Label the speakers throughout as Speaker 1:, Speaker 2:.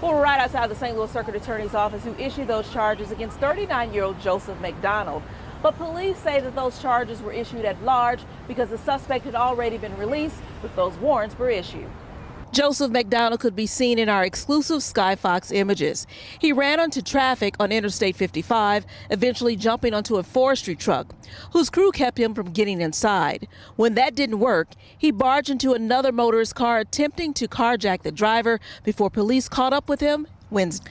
Speaker 1: Well, we're right outside the St. Louis Circuit Attorney's Office, who issued those charges against 39-year-old Joseph McDonald. But police say that those charges were issued at large because the suspect had already been released if those warrants were issued. Joseph McDonald could be seen in our exclusive Skyfox images. He ran onto traffic on Interstate 55, eventually jumping onto a forestry truck, whose crew kept him from getting inside. When that didn't work, he barged into another motorist's car, attempting to carjack the driver before police caught up with him Wednesday.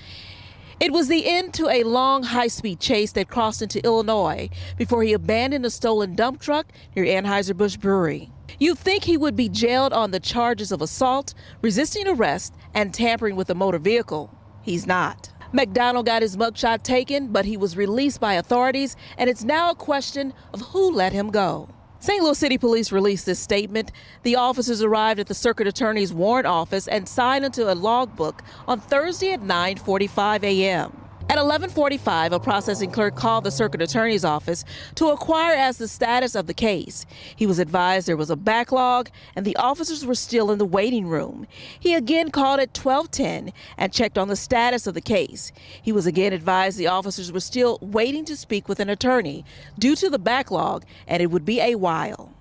Speaker 1: It was the end to a long, high-speed chase that crossed into Illinois before he abandoned a stolen dump truck near Anheuser-Busch Brewery. You'd think he would be jailed on the charges of assault, resisting arrest, and tampering with a motor vehicle. He's not. McDonald got his mugshot taken, but he was released by authorities, and it's now a question of who let him go. St. Louis City Police released this statement. The officers arrived at the Circuit Attorney's warrant office and signed into a logbook on Thursday at 9:45 a.m. At 11:45, a processing clerk called the Circuit Attorney's office to inquire as the status of the case. He was advised there was a backlog and the officers were still in the waiting room. He again called at 12:10 and checked on the status of the case. He was again advised the officers were still waiting to speak with an attorney due to the backlog, and it would be a while.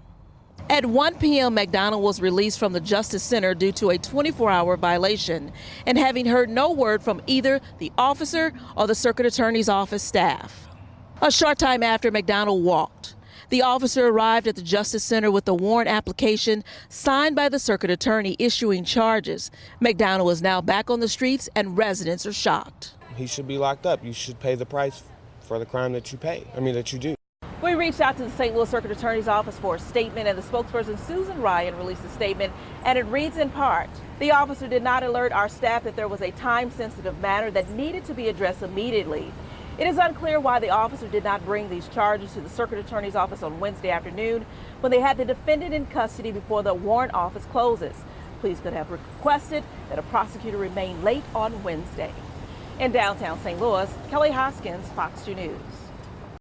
Speaker 1: At 1 p.m., McDonald was released from the Justice Center due to a 24-hour violation and having heard no word from either the officer or the Circuit Attorney's office staff. A short time after, McDonald walked. The officer arrived at the Justice Center with the warrant application signed by the Circuit Attorney issuing charges. McDonald is now back on the streets and residents are shocked.
Speaker 2: He should be locked up. You should pay the price for the crime that you do.
Speaker 1: We reached out to the St. Louis Circuit Attorney's Office for a statement, and the spokesperson Susan Ryan released a statement, and it reads in part, "The officer did not alert our staff that there was a time-sensitive matter that needed to be addressed immediately. It is unclear why the officer did not bring these charges to the Circuit Attorney's Office on Wednesday afternoon when they had the defendant in custody before the warrant office closes. Police could have requested that a prosecutor remain late on Wednesday." In downtown St. Louis, Kelly Hoskins, Fox 2 News.